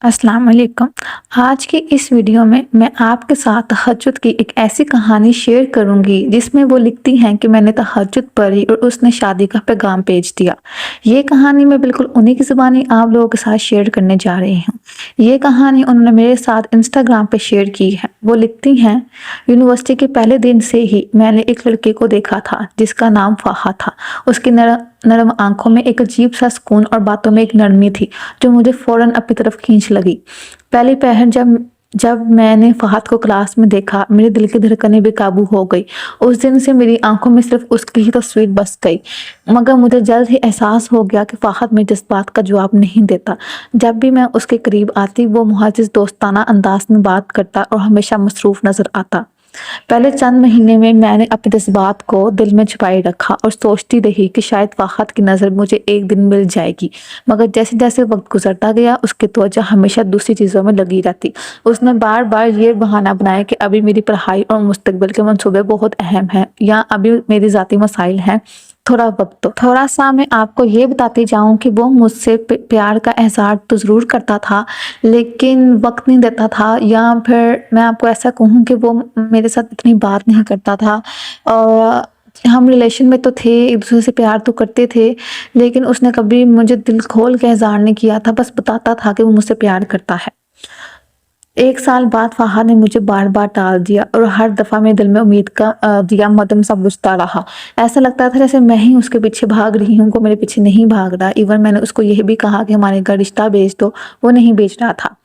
अस्सलाम वालेकुम। आज की इस वीडियो में मैं आपके साथ तहज्जुद की एक ऐसी कहानी शेयर करूंगी जिसमें वो लिखती हैं कि मैंने तहज्जुद पढ़ी और उसने शादी का पैगाम भेज दिया। ये कहानी मैं बिल्कुल उन्हीं की ज़ुबानी आप लोगों के साथ शेयर करने जा रही हूँ। ये कहानी उन्होंने मेरे साथ इंस्टाग्राम पे शेयर की है। वो लिखती हैं, यूनिवर्सिटी के पहले दिन से ही मैंने एक लड़के को देखा था जिसका नाम फ़ाहा था। उसकी नरम आंखों में एक अजीब सा सुकून और बातों में एक नरमी थी जो मुझे फौरन अपनी तरफ खींच लगी। पहली पहर जब जब मैंने फहद को क्लास में देखा, मेरे दिल की धड़कनें बेकाबू हो गई। उस दिन से मेरी आंखों में सिर्फ उसकी ही तस्वीर बस गई। मगर मुझे जल्द ही एहसास हो गया कि फहद मेरी जज्बात का जवाब नहीं देता। जब भी मैं उसके करीब आती वो मुहाजिर दोस्ताना अंदाज में बात करता और हमेशा मसरूफ नजर आता। पहले चंद महीने में मैंने अपने जज्बात को दिल में छुपाए रखा और सोचती रही कि शायद फहद की नज़र मुझे एक दिन मिल जाएगी। मगर जैसे जैसे वक्त गुजरता गया उसकी तवज्जो हमेशा दूसरी चीज़ों में लगी रहती। उसने बार बार ये बहाना बनाया कि अभी मेरी पढ़ाई और मुस्तकबिल के मंसूबे बहुत अहम हैं या अभी मेरी ज़ाती मसाइल हैं, थोड़ा वक्त दो। थोड़ा सा मैं आपको ये बताती जाऊं कि वो मुझसे प्यार का इज़हार तो ज़रूर करता था लेकिन वक्त नहीं देता था, या फिर मैं आपको ऐसा कहूँ कि वो मेरे साथ इतनी बात नहीं करता था। और हम रिलेशन में तो थे, एक दूसरे से प्यार तो करते थे, लेकिन उसने कभी मुझे दिल खोल के इज़हार नहीं किया था, बस बताता था कि वो मुझसे प्यार करता है। एक साल बाद फहाद ने मुझे बार बार टाल दिया और हर दफ़ा मेरे दिल में उम्मीद का दिया मदम सा बुझता रहा। ऐसा लगता था जैसे मैं ही उसके पीछे भाग रही हूँ, वो मेरे पीछे नहीं भाग रहा। इवन मैंने उसको यह भी कहा कि हमारे घर रिश्ता भेज दो, वो नहीं भेज रहा था।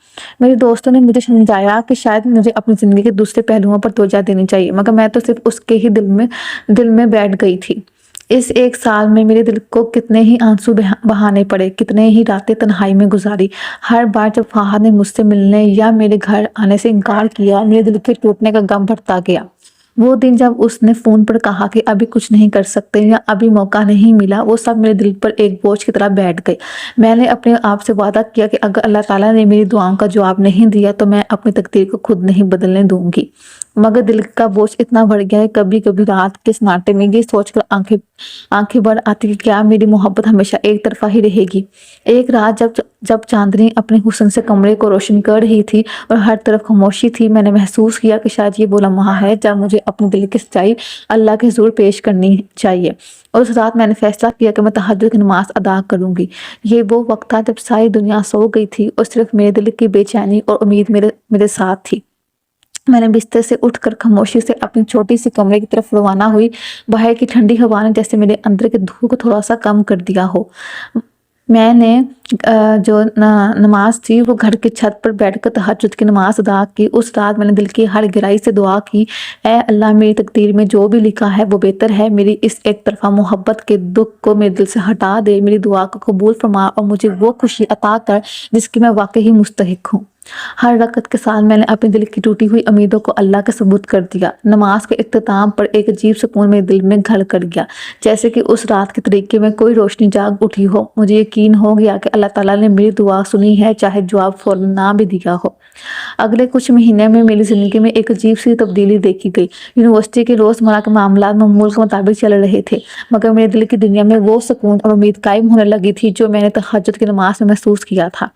मेरे दोस्तों ने मुझे समझाया कि शायद मुझे अपनी ज़िंदगी के दूसरे पहलुओं पर तवज्जो देनी चाहिए, मगर मैं तो सिर्फ उसके ही दिल में बैठ गई थी। इस एक साल में मेरे दिल को कितने ही आंसू बहाने पड़े, कितने ही रातें तन्हाई में गुजारी। हर बार जब फहाद ने मुझसे मिलने या मेरे घर आने से इनकार किया, मेरे दिल के टूटने का गम बढ़ता गया। वो दिन जब उसने फ़ोन पर कहा कि अभी कुछ नहीं कर सकते या अभी मौका नहीं मिला, वो सब मेरे दिल पर एक बोझ की तरह बैठ गए। मैंने अपने आप से वादा किया कि अगर अल्लाह ताला ने मेरी दुआओं का जवाब नहीं दिया तो मैं अपनी तकदीर को खुद नहीं बदलने दूंगी। मगर दिल का बोझ इतना बढ़ गया है, कभी कभी रात के सन्नाटे में ये सोचकर आंखें आंखें भर आती कि क्या मेरी मोहब्बत हमेशा एक तरफा ही रहेगी। एक रात जब जब चांदनी अपने हुस्न से कमरे को रोशन कर रही थी और हर तरफ खामोशी थी, मैंने महसूस किया कि शायद ये वो लम्हा है जब मुझे अपने दिल की सच्चाई अल्लाह के हुज़ूर पेश करनी चाहिए। और उस रात मैंने फैसला किया कि मैं तहज्जुद की नमाज अदा करूंगी। ये वो वक्त था जब सारी दुनिया सो गई थी और सिर्फ मेरे दिल की बेचैनी और उम्मीद मेरे मेरे साथ थी। मैंने बिस्तर से उठकर खामोशी से अपनी छोटी सी कमरे की तरफ रवाना हुई। बाहर की ठंडी हवा ने जैसे मेरे अंदर के धूप को थोड़ा सा कम कर दिया हो। मैंने जो नमाज थी वो घर की छत पर बैठकर तहज्जुद की नमाज अदा की। उस रात मैंने दिल की हर गहराई से दुआ की, ऐ अल्लाह मेरी तकदीर में जो भी लिखा है वो बेहतर है। मेरी इस एक तरफा मोहब्बत के दुख को मेरे दिल से हटा दे, मेरी दुआ को कबूल फरमा और मुझे वो खुशी अता कर जिसकी मैं वाकई मुस्तहिक हूँ। हर रकत के साथ मैंने अपने दिल की टूटी हुई उम्मीदों को अल्लाह के सबूत कर दिया। नमाज के इख्तिताम पर एक अजीब सुकून मेरे दिल में घर कर गया, जैसे कि उस रात के तरीके में कोई रोशनी जाग उठी हो। मुझे यकीन हो गया कि अल्लाह ताला ने मेरी दुआ सुनी है, चाहे जवाब फौरन ना भी दिया हो। अगले कुछ महीने में मेरी ज़िंदगी में एक अजीब सी तब्दीली देखी गई। यूनिवर्सिटी के रोज़मर्रा के मामला मामूल के मुताबिक चल रहे थे, मगर मेरे दिल की दुनिया में वो सुकून और उम्मीद कायम होने लगी थी जो मैंने तहज्जुद की नमाज में महसूस किया था।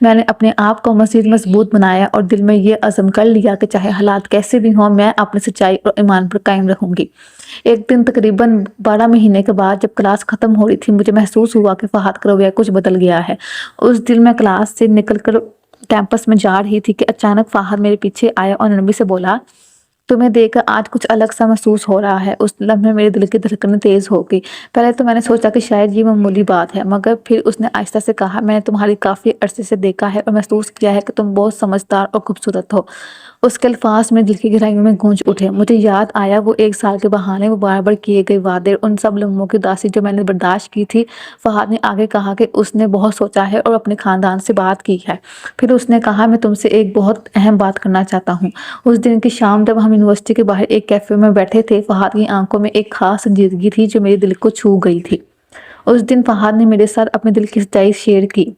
मैंने अपने आप को मज़ीद मजबूत बनाया और दिल में ये अज़म कर लिया कि चाहे हालात कैसे भी हों, मैं अपनी सच्चाई और ईमान पर कायम रहूंगी। एक दिन तकरीबन 12 महीने के बाद जब क्लास ख़त्म हो रही थी, मुझे महसूस हुआ कि फहद का रवैया कुछ बदल गया है। उस दिन मैं क्लास से निकलकर कैंपस में जा रही थी कि अचानक फहद मेरे पीछे आया और नरमी से बोला, तुम्हें देखकर आज कुछ अलग सा महसूस हो रहा है। उस लम्हे मेरे दिल की धड़कनें तेज़ हो गई। पहले तो मैंने सोचा कि शायद ये मामूली बात है, मगर फिर उसने आहिस्ता से कहा, मैंने तुम्हारी काफ़ी अरसे से देखा है और महसूस किया है कि तुम बहुत समझदार और खूबसूरत हो। उसके अल्फाज में दिल की गहराइयों में गूंज उठे। मुझे याद आया वो एक साल के बहाने, वो बार बार किए गए वादे, उन सब लम्हों की उदासी जो मैंने बर्दाश्त की थी। फहद ने आगे कहा कि उसने बहुत सोचा है और अपने ख़ानदान से बात की है। फिर उसने कहा, मैं तुमसे एक बहुत अहम बात करना चाहता हूँ। उस दिन की शाम जब हम यूनिवर्सिटी के बाहर एक कैफ़े में बैठे थे, फहद की आंखों में एक खास संजीदगी थी जो मेरे दिल को छू गई थी। उस दिन फहद ने मेरे साथ अपने दिल की सच्चाई शेयर की।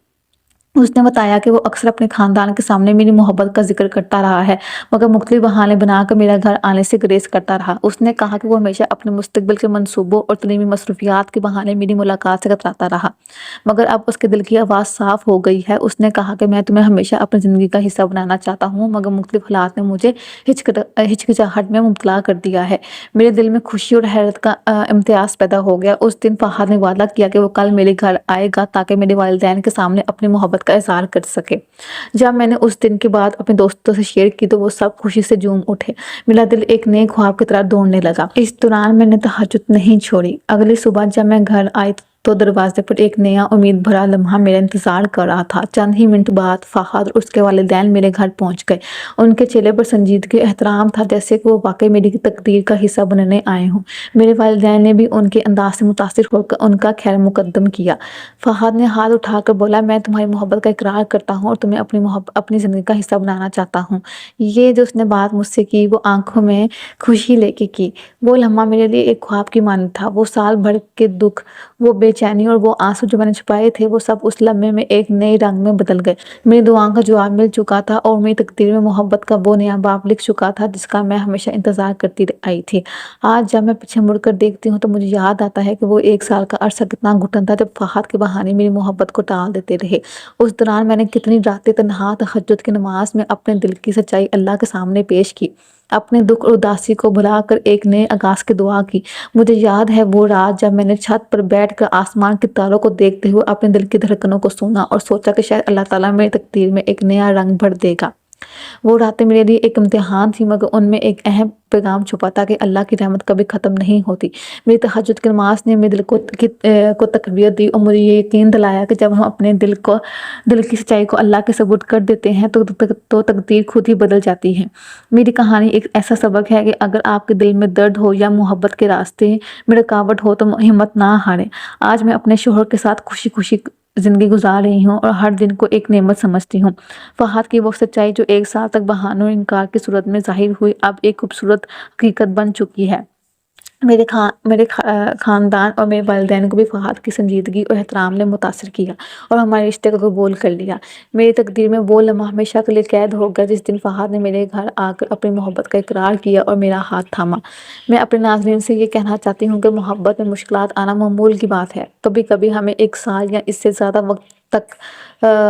اس نے بتایا کہ وہ اکثر اپنے خاندان کے سامنے میری محبت کا ذکر کرتا رہا ہے مگر مختلف بہانے بنا کر میرا گھر آنے سے گریز کرتا رہا۔ اس نے کہا کہ وہ ہمیشہ اپنے مستقبل کے منصوبوں اور تعلیمی مصروفیات کے بہانے میری ملاقات سے کتراتا رہا، مگر اب اس کے دل کی آواز صاف ہو گئی ہے۔ اس نے کہا کہ میں تمہیں ہمیشہ اپنی زندگی کا حصہ بنانا چاہتا ہوں مگر مختلف حالات نے مجھے ہچکچاہٹ میں مبتلا کر دیا ہے۔ میرے دل میں خوشی اور حیرت کا امتیاز پیدا ہو گیا۔ اس دن فہد نے وعدہ کیا کہ وہ کل میرے گھر آئے گا تاکہ میرے والدین کے سامنے اپنی محبت کا اظہار کر سکے۔ جب میں نے اس دن کی بات اپنے دوستوں سے شیئر کی تو وہ سب خوشی سے جھوم اٹھے۔ میرا دل ایک نئے خواب کی طرح دوڑنے لگا۔ اس دوران میں نے تہجد نہیں چھوڑی۔ اگلی صبح جب میں گھر آئی تو دروازے پر ایک نیا امید بھرا لمحہ میرا انتظار کر رہا تھا۔ چند ہی منٹ بعد فہد اور اس کے والدین میرے گھر پہنچ گئے۔ ان کے چہرے پر سنجیدگی احترام تھا، جیسے کہ وہ واقعی میری تقدیر کا حصہ بننے آئے ہوں۔ میرے والدین نے بھی ان کے انداز سے متاثر ہو کر ان کا خیر مقدم کیا۔ فہد نے ہاتھ اٹھا کر بولا، میں تمہاری محبت کا اقرار کرتا ہوں اور تمہیں اپنی زندگی کا حصہ بنانا چاہتا ہوں۔ یہ جو اس نے بات مجھ سے کی وہ آنکھوں میں خوشی لے کے کی۔ وہ لمحہ میرے لیے ایک خواب کی مانند تھا۔ وہ سال بھر کے دکھ، وہ بے چینی اور وہ آنسو جو میں نے چھپائے تھے وہ سب اس لمحے میں ایک نئے رنگ میں بدل گئے۔ میری دعاؤں کا جواب مل چکا تھا اور میری تقدیر میں محبت کا وہ نیا باب لکھ چکا تھا جس کا میں ہمیشہ انتظار کرتی آئی تھی۔ آج جب میں پیچھے مڑ کر دیکھتی ہوں تو مجھے یاد آتا ہے کہ وہ 1 سال کا عرصہ کتنا گھٹن تھا جب فہد کے بہانے میری محبت کو ٹال دیتے رہے۔ اس دوران میں نے کتنی راتیں تنہا تہجد کی نماز میں اپنے دل کی سچائی اللہ کے سامنے پیش کی، اپنے دکھ اور اداسی کو بھلا کر ایک نئے آغاز کی دعا کی۔ مجھے یاد ہے وہ رات جب میں نے چھت پر بیٹھ کر آسمان کے تاروں کو دیکھتے ہوئے اپنے دل کی دھڑکنوں کو سنا اور سوچا کہ شاید اللہ تعالیٰ میری تقدیر میں ایک نیا رنگ بھر دے گا۔ وہ راتیں میرے لیے ایک امتحان تھی مگر ان میں ایک اہم پیغام چھپا تھا کہ اللہ کی رحمت کبھی ختم نہیں ہوتی۔ میری تہجد کی نماز نے میرے دل کو تقویت دی اور مجھے یہ یقین دلایا کہ جب ہم اپنے دل کی سچائی کو اللہ کے سپرد کر دیتے ہیں تو تقدیر خود ہی بدل جاتی ہے۔ میری کہانی ایک ایسا سبق ہے کہ اگر آپ کے دل میں درد ہو یا محبت کے راستے میں رکاوٹ ہو تو ہمت نہ ہاریں۔ آج میں اپنے شوہر کے ساتھ خوشی خوشی زندگی گزار رہی ہوں اور ہر دن کو ایک نعمت سمجھتی ہوں۔ فہد کی وہ سچائی جو 1 سال تک بہانوں اور انکار کی صورت میں ظاہر ہوئی اب ایک خوبصورت حقیقت بن چکی ہے۔ میرے خاندان اور میرے والدین کو بھی فہد کی سنجیدگی اور احترام نے متاثر کیا اور ہمارے رشتے کو قبول کر لیا۔ میری تقدیر میں وہ لمحہ ہمیشہ کے لیے قید ہو گیا جس دن فہد نے میرے گھر آ کر اپنی محبت کا اقرار کیا اور میرا ہاتھ تھاما۔ میں اپنے ناظرین سے یہ کہنا چاہتی ہوں کہ محبت میں مشکلات آنا معمول کی بات ہے۔ کبھی کبھی ہمیں 1 سال یا اس سے زیادہ وقت تک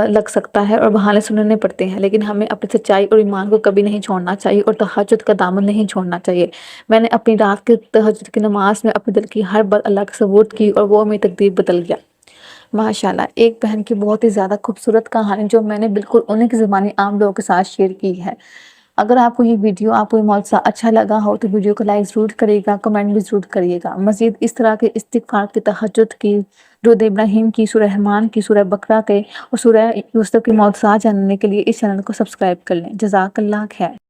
لگ سکتا ہے اور بہانے سننے پڑتے ہیں، لیکن ہمیں اپنی سچائی اور ایمان کو کبھی نہیں چھوڑنا چاہیے اور تہجد کا دامن نہیں چھوڑنا چاہیے۔ میں نے اپنی رات کی تہجد کی نماز میں اپنے دل کی ہر بات اللہ کے سپرد کی اور وہ میری تقدیر بدل گیا۔ ماشاءاللہ، ایک بہن کی بہت ہی زیادہ خوبصورت کہانی جو میں نے بالکل انہیں کی زبانی عام لوگوں کے ساتھ شیئر کی ہے۔ اگر آپ کو یہ ویڈیو، آپ کو یہ موضوع اچھا لگا ہو تو ویڈیو کو لائک ضرور کریے گا، کمنٹ بھی ضرور کریے گا۔ مزید اس طرح کے استغفار کی، تہجد کی، درود ابراہیم کی، سورہ رحمان کی، سورہ بقرہ کے اور سورہ یوسف کی موضوعات جاننے کے لیے اس چینل کو سبسکرائب کر لیں۔ جزاک اللہ خیر۔